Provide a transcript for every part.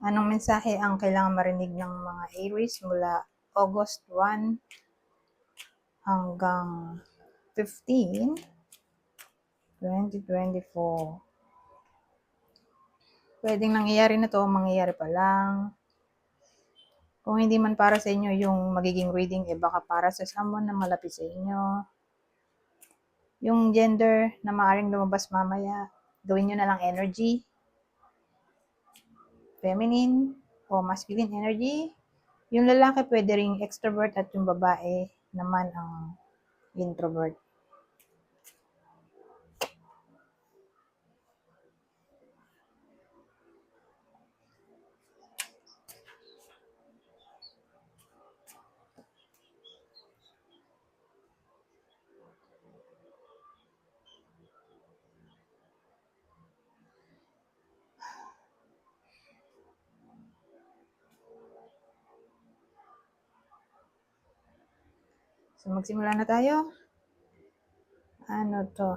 Anong mensahe ang kailangan marinig ng mga Aries mula August 1 hanggang 15, 2024? Pwedeng nangyayari na to, mangyayari pa lang. Kung hindi man para sa inyo yung magiging reading, baka para sa someone na malapit sa inyo. Yung gender na maaaring lumabas mamaya, gawin nyo na lang energy. Feminine o masculine energy. Yung lalaki pwede ring extrovert at yung babae naman ang introvert. So magsimula na tayo. Ano to?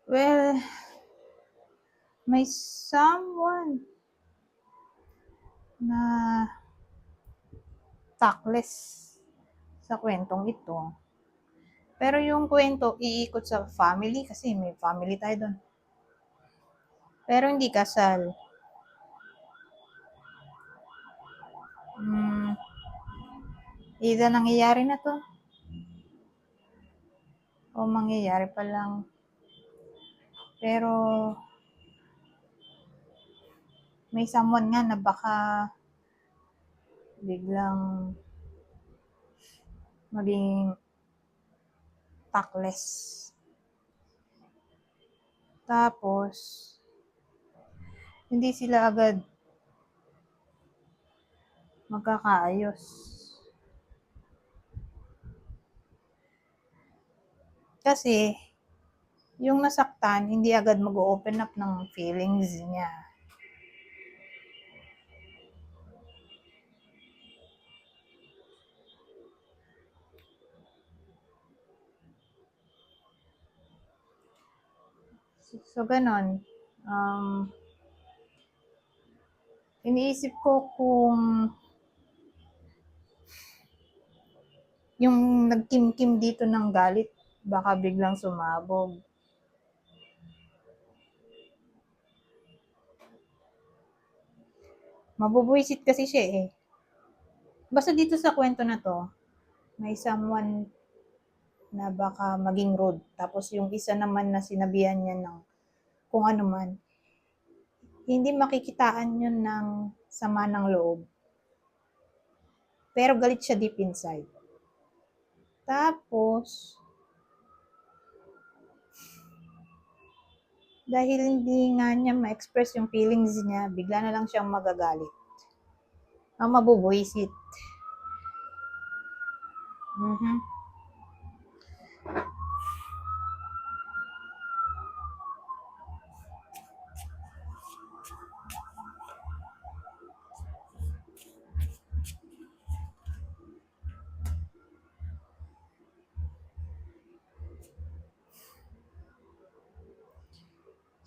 Well, may someone na tactless sa kwentong ito. Pero yung kwento iikot sa family kasi may family tayo doon. Pero hindi kasal. Either nangyayari na to o mangyayari pa lang. Pero may someone nga na baka biglang maging tactless. Tapos, hindi sila agad magkakaayos. Kasi, yung nasaktan, hindi agad mag-open up ng feelings niya. So ganon. Iniisip ko kung yung nagkim-kim dito ng galit, baka biglang sumabog. Mabubuisit kasi siya eh. Basta dito sa kwento na to, may someone na baka maging rude. Tapos yung isa naman na sinabihan niya ng kung ano man, hindi makikitaan yun ng sama ng loob. Pero galit siya deep inside. Tapos, dahil hindi nga niya ma-express yung feelings niya, bigla na lang siyang magagalit. Ang mabubuisit.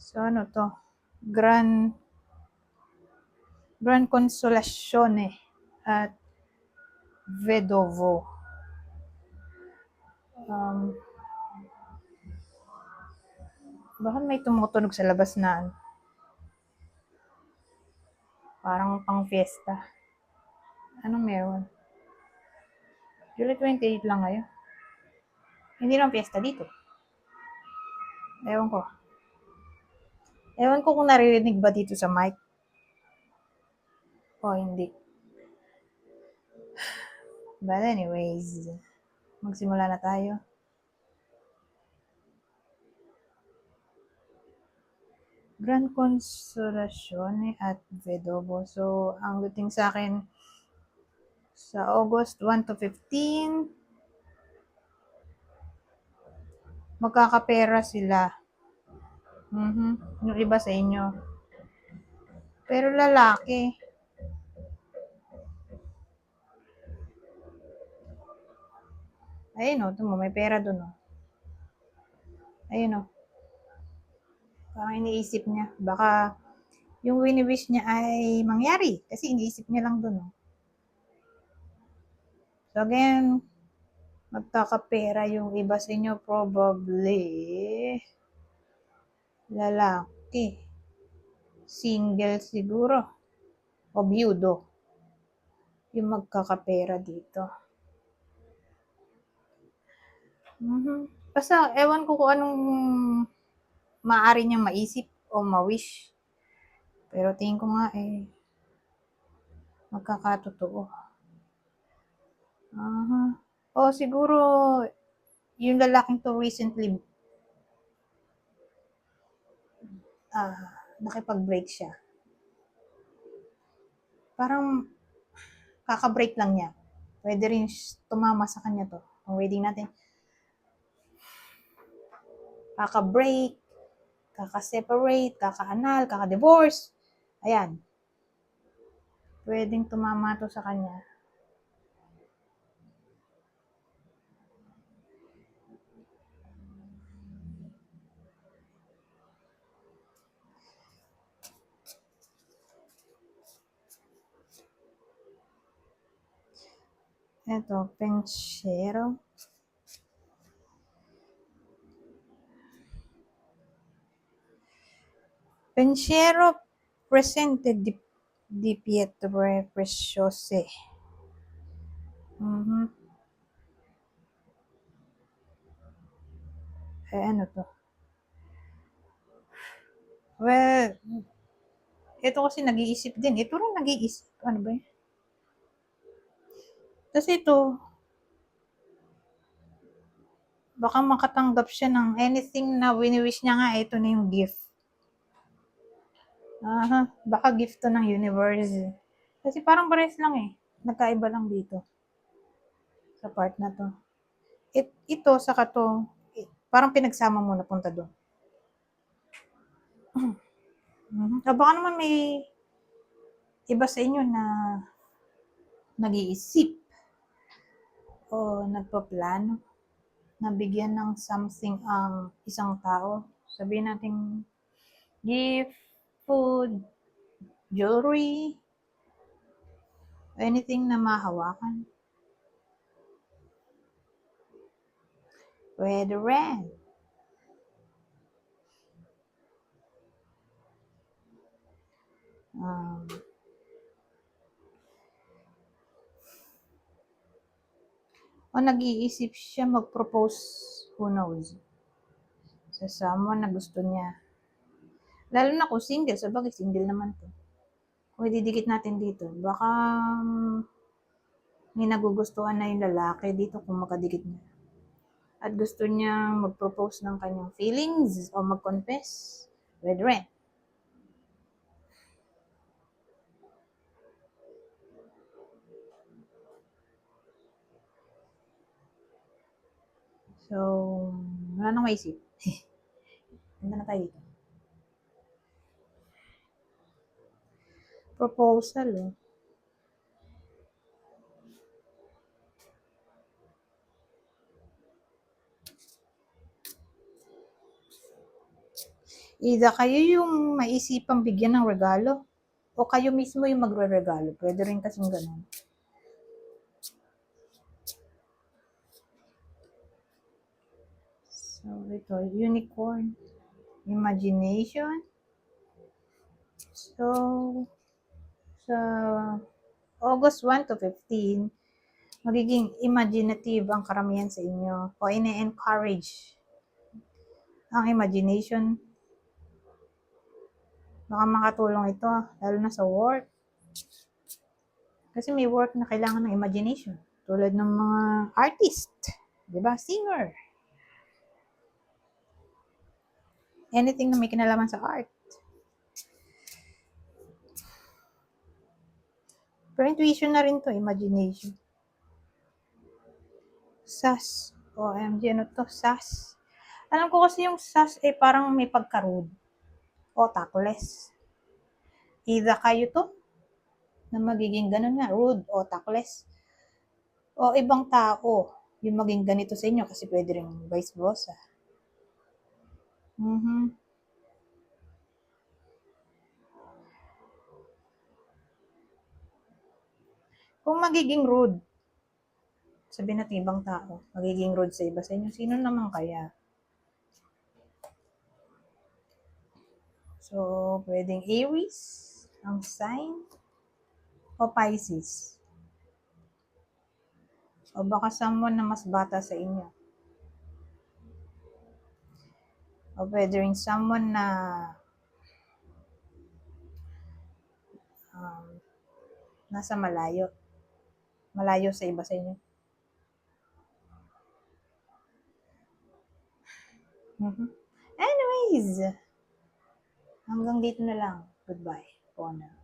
So ano to? Gran Consolazione at Vedovo. Bakit may tumutunog sa labas na parang pang fiesta? Anong meron? July 28 lang ngayon. Hindi lang fiesta dito. Ewan ko. Ewan ko kung naririnig ba dito sa mic. O hindi. But anyways, magsimula na tayo. Gran Consolazione at Vedovo. So, ang dating sa akin sa August 1 to 15, magkakapera sila. Yung iba sa inyo. Pero lalaki. Ayun o, mo, may pera dun o. Ayun o. Parang iniisip niya. Baka yung wini-wish niya ay mangyari. Kasi iniisip niya lang dun o. So again, magkakapera yung iba sa inyo, probably lalaki. Single siguro. O byudo. Yung magkakapera dito. Basta, ewan ko kung anong maaari niyang maisip o ma-wish. Pero tingin ko nga magkakatotoo. O siguro, yung lalaking to recently, nakipag-break siya. Parang, kaka-break lang niya. Pwede rin tumama sa kanya to. Ang wedding natin. Kaka-break, kaka-separate, kaka-anal, kaka-divorce. Ayan. Pwedeng tumama to sa kanya. Ito, pensyero. Pensiero presente di pietre preciose. Ano to? Well, ito kasi nag-iisip din. Ito rin nag-iisip. Ano ba yun? Kasi ito, baka makatanggap siya ng anything na wini-wish niya nga. Ito na yung gift. Baka gift to ng universe. Kasi parang pares lang eh. Nagkaiba lang dito. Sa part na to. Ito, saka to, parang pinagsama mo na punta doon. Baka naman may iba sa inyo na nag-iisip o nagpaplano na bigyan ng something ang isang tao. Sabihin natin gift, food, jewelry, anything na mahawakan. Pwede rin. O nag-iisip siya mag-propose, who knows, sa someone na gusto niya. Lalo na kung single, sabagay single naman to. Kung ididikit natin dito, baka may nagugustuhan na yung lalaki dito kung makadikit niya. At gusto niyang mag-propose ng kanyang feelings o mag-confess, pwede rin. So, wala nang maisip. Ganda na tayo dito. Proposal, Either kayo yung maisipang bigyan ng regalo o kayo mismo yung magre-regalo. Pwede rin kasing ganun. So, ito, unicorn, imagination. So, sa August 1 to 15, magiging imaginative ang karamihan sa inyo o ine-encourage ang imagination. Baka makatulong ito, lalo na sa work. Kasi may work na kailangan ng imagination. Tulad ng mga artist, di ba? Singer. Anything na may kinalaman sa art. Pero intuition na rin to, imagination. SAS. OMG, ano to? SAS. Alam ko kasi yung SAS parang may pagka-rude o tactless. Either kayo to na magiging ganun nga, rude o tactless. O ibang tao yung maging ganito sa inyo kasi pwede rin vice versa. Mhm. Kung magiging rude, sabihin natin ibang tao, magiging rude sa iba sa inyo, sino naman kaya? So, pwedeng Aries, ang sign, o Pisces. O baka someone na mas bata sa inyo. O pwede rin someone na um, nasa malayo. Malayo sa iba sa inyo. Mhm. Anyways, hanggang dito na lang. Goodbye for now.